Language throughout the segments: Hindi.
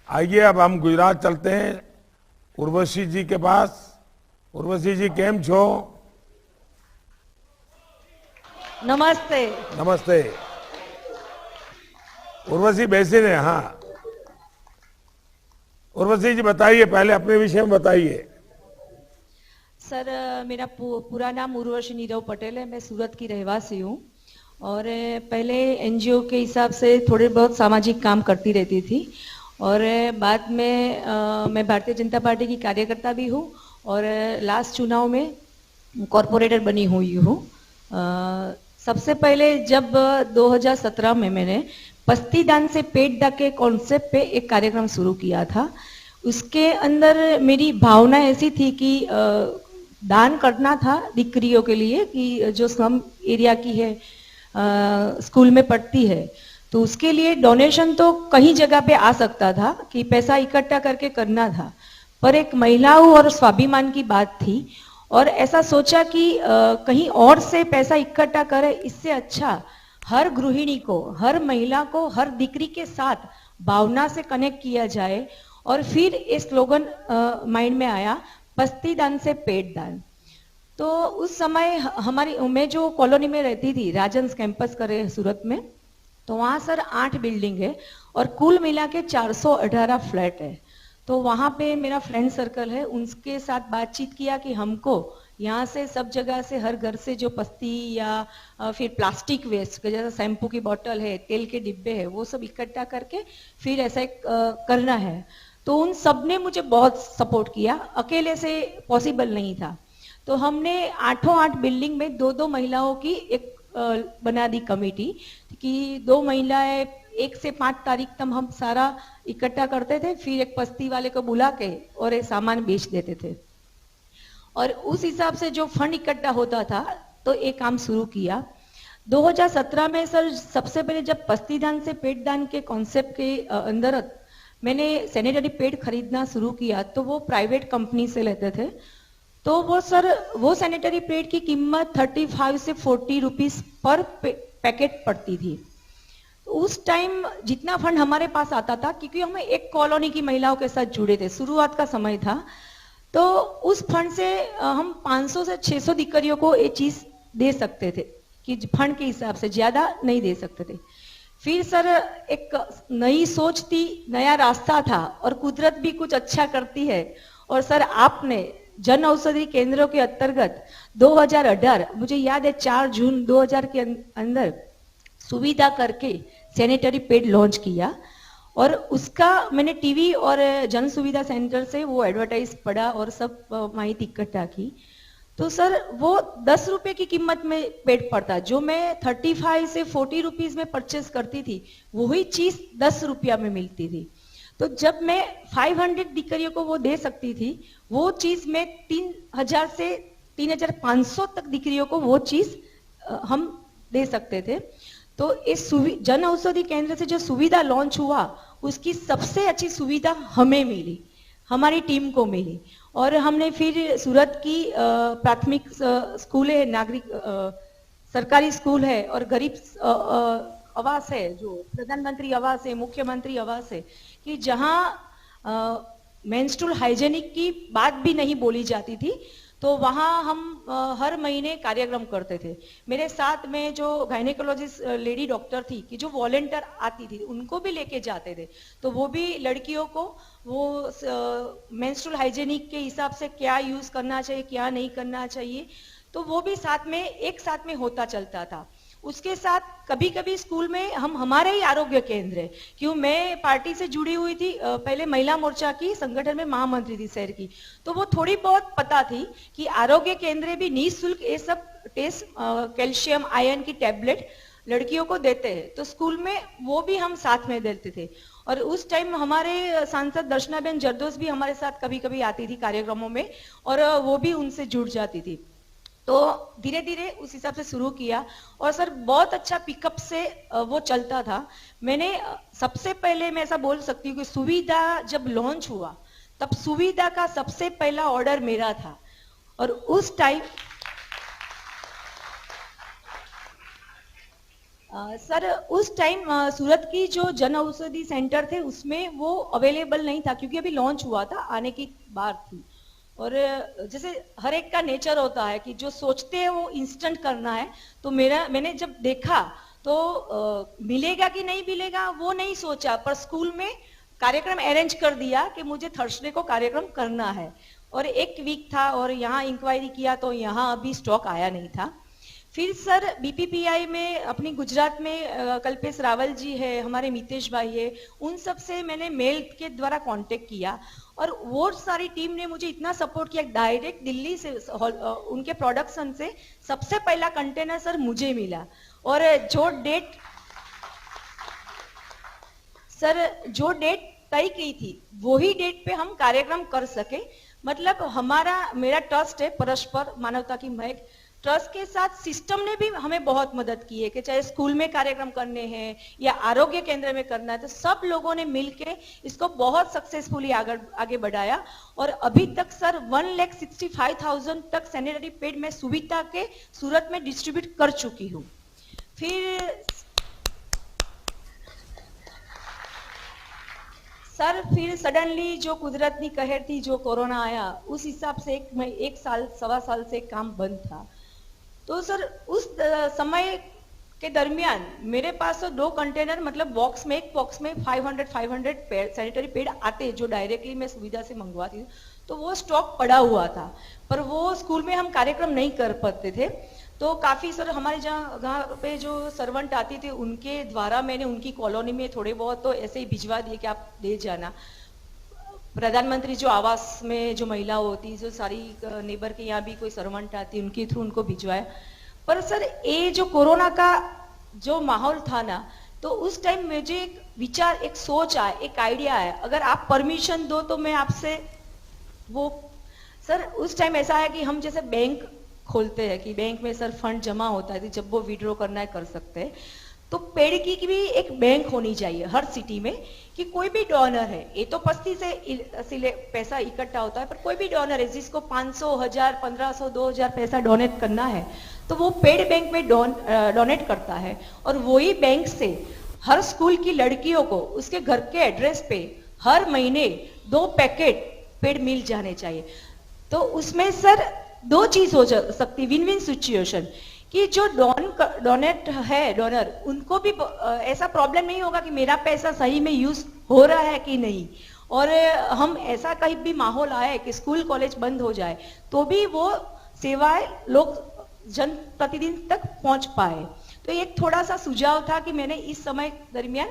आइए अब हम गुजरात चलते हैं उर्वशी जी के पास। उर्वशी जी केम छो? नमस्ते। नमस्ते। उर्वशी बेसिन है। हाँ, उर्वशी जी बताइए, पहले अपने विषय में बताइए। सर, मेरा पूरा नाम उर्वशी नीरव पटेल है। मैं सूरत की रहवासी हूँ और पहले एनजीओ के हिसाब से थोड़े बहुत सामाजिक काम करती रहती थी और बाद में मैं भारतीय जनता पार्टी की कार्यकर्ता भी हूँ और लास्ट चुनाव में कॉरपोरेटर बनी हुई हूँ। सबसे पहले जब 2017 में मैंने पस्ती दान से पेट दान के कॉन्सेप्ट पे एक कार्यक्रम शुरू किया था। उसके अंदर मेरी भावना ऐसी थी कि दान करना था दीकरियों के लिए कि जो स्लम एरिया की है, स्कूल में पढ़ती है, तो उसके लिए डोनेशन तो कहीं जगह पे आ सकता था कि पैसा इकट्ठा करके करना था, पर एक महिलाओं और स्वाभिमान की बात थी और ऐसा सोचा कि कहीं और से पैसा इकट्ठा करे, इससे अच्छा हर गृहिणी को, हर महिला को, हर दीकरी के साथ भावना से कनेक्ट किया जाए। और फिर ये स्लोगन माइंड में आया, पस्ती दान से पेट दान। तो उस समय हमारी, मैं जो कॉलोनी में रहती थी, राजंस कैंपस करे सूरत में, तो वहाँ सर 8 बिल्डिंग है और कुल मिला के 418 फ्लैट है। तो वहाँ पे मेरा फ्रेंड सर्कल है, उनके साथ बातचीत किया कि हमको यहाँ से सब जगह से, हर घर से जो पस्ती या फिर प्लास्टिक वेस्ट जैसे शैम्पू की बोतल है, तेल के डिब्बे है, वो सब इकट्ठा करके फिर ऐसा एक करना है। तो उन सब ने मुझे बहुत सपोर्ट किया, अकेले से पॉसिबल नहीं था। तो हमने 8 बिल्डिंग में 2 महिलाओं की एक बना दी कमेटी कि 2 महिलाएं 1 से 5 तारीख तक हम सारा इकट्ठा करते थे, फिर एक पस्ती वाले को बुला के और ये सामान बेच देते थे और उस हिसाब से जो फंड इकट्ठा होता था तो ये काम शुरू किया। 2017 में सर सबसे पहले जब पस्ती दान से पेट दान के कॉन्सेप्ट के अंदर मैंने सैनिटरी पैड खरीदना शुरू किया, तो वो प्राइवेट कंपनी से लेते थे। तो वो सर, वो सैनिटरी पैड की कीमत 35 से 40 रुपीस पर पैकेट पड़ती थी। उस टाइम जितना फंड हमारे पास आता था, क्योंकि हम एक कॉलोनी की महिलाओं के साथ जुड़े थे, शुरुआत का समय था, तो उस फंड से हम 500 से 600 दीकरियों को ये चीज दे सकते थे कि फंड के हिसाब से ज्यादा नहीं दे सकते थे। फिर सर एक नई सोच थी, नया रास्ता था और कुदरत भी कुछ अच्छा करती है। और सर आपने जन औषधि केंद्रों के अंतर्गत 2018, मुझे याद है 4 जून 2000 के अंदर सुविधा करके सैनिटरी पैड लॉन्च किया और उसका मैंने टीवी और जन सुविधा सेंटर से वो एडवर्टाइज पढ़ा और सब माहिती इकट्ठा की। तो सर वो 10 रुपए की कीमत में पेड पड़ता, जो मैं 35 से 40 रुपीज में परचेस करती थी, वही चीज 10 रुपया में मिलती थी। तो जब मैं 500 दीकरियों को वो दे सकती थी, वो चीज में 3000 से 3500 तक दीकरियों को वो चीज हम दे सकते थे। तो इस जन औषधि केंद्र से जो सुविधा लॉन्च हुआ, उसकी सबसे अच्छी सुविधा हमें मिली, हमारी टीम को मिली। और हमने फिर सूरत की प्राथमिक स्कूल है, नागरिक सरकारी स्कूल है और गरीब आवास है, जो प्रधानमंत्री आवास है, मुख्यमंत्री आवास है, कि जहां मेंस्ट्रुअल हाइजेनिक की बात भी नहीं बोली जाती थी, तो वहां हम हर महीने कार्यक्रम करते थे। मेरे साथ में जो गायनेकोलॉजिस्ट लेडी डॉक्टर थी, कि जो वॉलेंटियर आती थी, उनको भी लेके जाते थे, तो वो भी लड़कियों को वो मेंस्ट्रुअल हाइजेनिक के हिसाब से क्या यूज करना चाहिए, क्या नहीं करना चाहिए, तो वो भी साथ में, एक साथ में होता चलता था। उसके साथ कभी कभी स्कूल में हम, हमारे ही आरोग्य केंद्र है, क्यों मैं पार्टी से जुड़ी हुई थी, पहले महिला मोर्चा की संगठन में महामंत्री थी शहर की, तो वो थोड़ी बहुत पता थी कि आरोग्य केंद्र भी निःशुल्क ये सब टेस्ट, कैल्शियम आयरन की टैबलेट लड़कियों को देते हैं, तो स्कूल में वो भी हम साथ में देते थे। और उस टाइम हमारे सांसद दर्शनाबेन जरदोस भी हमारे साथ कभी कभी आती थी कार्यक्रमों में और वो भी उनसे जुड़ जाती थी। तो धीरे धीरे उस हिसाब से शुरू किया और सर बहुत अच्छा पिकअप से वो चलता था। मैंने सबसे पहले, मैं ऐसा बोल सकती हूँ कि सुविधा जब लॉन्च हुआ, तब सुविधा का सबसे पहला ऑर्डर मेरा था और उस टाइम सर उस टाइम सूरत की जो जन औषधि सेंटर थे उसमें वो अवेलेबल नहीं था, क्योंकि अभी लॉन्च हुआ था, आने की बात थी। और जैसे हर एक का नेचर होता है कि जो सोचते हैं वो इंस्टेंट करना है, तो मैंने जब देखा तो मिलेगा कि नहीं मिलेगा वो नहीं सोचा, पर स्कूल में कार्यक्रम अरेंज कर दिया कि मुझे थर्सडे को कार्यक्रम करना है। और एक वीक था और यहाँ इंक्वायरी किया तो यहाँ अभी स्टॉक आया नहीं था। फिर सर बीपीपीआई में अपनी गुजरात में कल्पेश रावल जी है, हमारे मितेश भाई है, उन सब से मैंने मेल के द्वारा कांटेक्ट किया और वो सारी टीम ने मुझे इतना सपोर्ट किया। डायरेक्ट दिल्ली से उनके प्रोडक्शन से सबसे पहला कंटेनर सर मुझे मिला। और जो डेट तय की थी वही डेट पे हम कार्यक्रम कर सके। मतलब मेरा ट्रस्ट है परस्पर मानवता की महक, ट्रस्ट के साथ सिस्टम ने भी हमें बहुत मदद की है कि चाहे स्कूल में कार्यक्रम करने हैं या आरोग्य केंद्र में करना है, तो सब लोगों ने मिलके इसको बहुत सक्सेसफुली आगे बढ़ाया। और अभी तक सर 1,65,000 तक सैनिटरी पैड मैं सुविधा के सूरत में डिस्ट्रीब्यूट कर चुकी हूँ। फिर सडनली जो कुदरत की कहर थी, जो कोरोना आया, उस हिसाब से एक साल सवा साल से काम बंद था। तो सर उस समय के दरमियान मेरे पास तो 2 कंटेनर, मतलब एक बॉक्स में 500 सैनिटरी पैड आते जो डायरेक्टली मैं सुविधा से मंगवाती थी, तो वो स्टॉक पड़ा हुआ था। पर वो स्कूल में हम कार्यक्रम नहीं कर पाते थे, तो काफी सर हमारे जहाँ पे जो सर्वेंट आती थे उनके द्वारा मैंने उनकी कॉलोनी में थोड़े बहुत तो ऐसे ही भिजवा दिए कि आप ले जाना। प्रधानमंत्री जो आवास में जो महिला होती, जो सारी नेबर के यहाँ भी कोई सर्वेंट आती, उनके थ्रू उनको भिजवाया। पर सर ये जो कोरोना का जो माहौल था ना, तो उस टाइम मुझे एक विचार, एक सोच आया, एक आइडिया आया, अगर आप परमिशन दो तो मैं आपसे सर उस टाइम ऐसा है कि हम जैसे बैंक खोलते हैं कि बैंक में सर फंड जमा होता है, जब वो विड्रॉ करना है कर सकते हैं, तो पेड़ की भी एक बैंक होनी चाहिए हर सिटी में कि कोई भी डोनर है, ये तो पस्ती से पैसा इकट्ठा होता है, पर कोई भी डोनर है जिसको 500, 1000, 1500, 2000 पैसा डोनेट करना है, तो वो पेड़ बैंक में डोनेट करता है। और वही बैंक से हर स्कूल की लड़कियों को उसके घर के एड्रेस पे हर महीने 2 पैकेट पेड़ मिल जाने चाहिए। तो उसमें सर 2 चीज हो सकती, विन विन सिचुएशन, कि जो डोनर उनको भी ऐसा प्रॉब्लम नहीं होगा कि मेरा पैसा सही में यूज हो रहा है कि नहीं, और हम ऐसा कहीं भी माहौल आए कि स्कूल कॉलेज बंद हो जाए तो भी वो सेवाएं लोग जन प्रतिदिन तक पहुंच पाए। तो एक थोड़ा सा सुझाव था कि मैंने इस समय दरमियान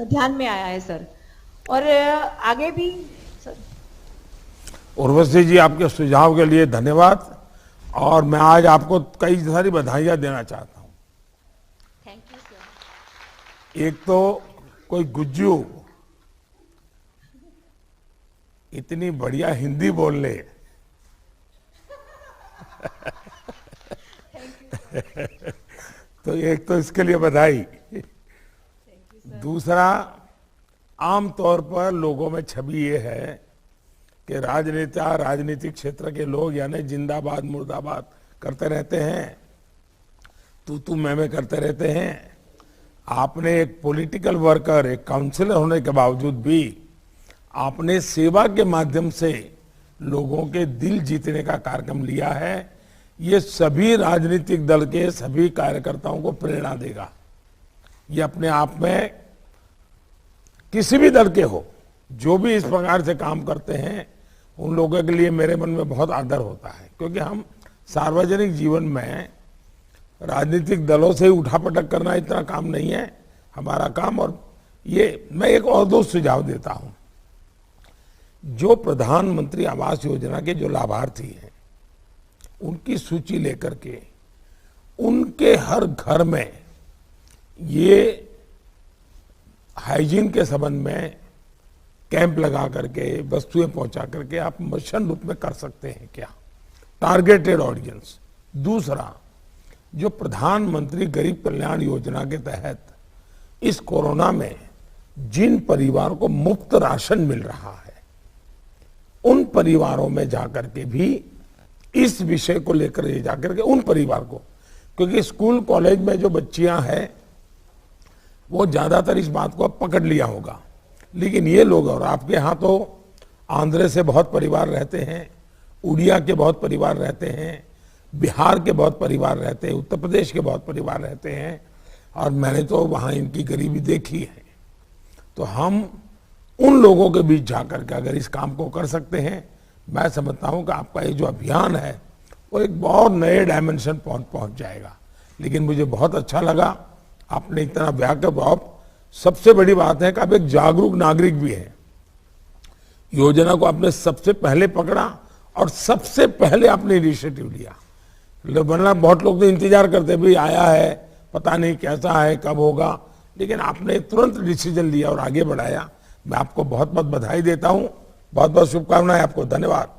ध्यान में आया है सर, और आगे भी सर। उर्वशी जी, आपके सुझाव के लिए धन्यवाद, और मैं आज आपको कई सारी बधाइयां देना चाहता हूं। Thank you sir. एक तो कोई गुज्जू इतनी बढ़िया हिंदी बोल ले तो एक तो इसके लिए बधाई। दूसरा, आमतौर पर लोगों में छवि ये है कि राजनेता, राजनीतिक क्षेत्र के लोग यानी जिंदाबाद मुर्दाबाद करते रहते हैं, तू मैं करते रहते हैं। आपने एक पॉलिटिकल वर्कर, एक काउंसिलर होने के बावजूद भी आपने सेवा के माध्यम से लोगों के दिल जीतने का कार्यक्रम लिया है। ये सभी राजनीतिक दल के सभी कार्यकर्ताओं को प्रेरणा देगा। ये अपने आप में, किसी भी दल के हो, जो भी इस प्रकार से काम करते हैं, उन लोगों के लिए मेरे मन में बहुत आदर होता है, क्योंकि हम सार्वजनिक जीवन में राजनीतिक दलों से उठापटक करना इतना काम नहीं है हमारा काम। और ये मैं एक और 2 सुझाव देता हूं। जो प्रधानमंत्री आवास योजना के जो लाभार्थी हैं, उनकी सूची लेकर के उनके हर घर में ये हाइजीन के संबंध में कैंप लगा करके, वस्तुएं पहुंचा करके आप मिशन रूप में कर सकते हैं क्या, टारगेटेड ऑडियंस। दूसरा, जो प्रधानमंत्री गरीब कल्याण योजना के तहत इस कोरोना में जिन परिवारों को मुफ्त राशन मिल रहा है, उन परिवारों में जाकर के भी इस विषय को लेकर जाकर के उन परिवार को, क्योंकि स्कूल कॉलेज में जो बच्चियां हैं वो ज्यादातर इस बात को अब पकड़ लिया होगा, लेकिन ये लोग, और आपके यहाँ तो आंध्र से बहुत परिवार रहते हैं, उड़िया के बहुत परिवार रहते हैं, बिहार के बहुत परिवार रहते हैं, उत्तर प्रदेश के बहुत परिवार रहते हैं, और मैंने तो वहाँ इनकी गरीबी देखी है। तो हम उन लोगों के बीच जाकर के अगर इस काम को कर सकते हैं, मैं समझता हूँ कि आपका ये जो अभियान है वो एक बहुत नए डायमेंशन पहुंच जाएगा। लेकिन मुझे बहुत अच्छा लगा आपने इतना व्यापक, आप सबसे बड़ी बात है कि आप एक जागरूक नागरिक भी हैं। योजना को आपने सबसे पहले पकड़ा और सबसे पहले आपने इनिशिएटिव लिया। वरना बहुत लोग तो इंतजार करते भाई आया है, पता नहीं कैसा है, कब होगा, लेकिन आपने तुरंत डिसीजन लिया और आगे बढ़ाया। मैं आपको बहुत बहुत बधाई देता हूं, बहुत बहुत शुभकामनाएं आपको, धन्यवाद।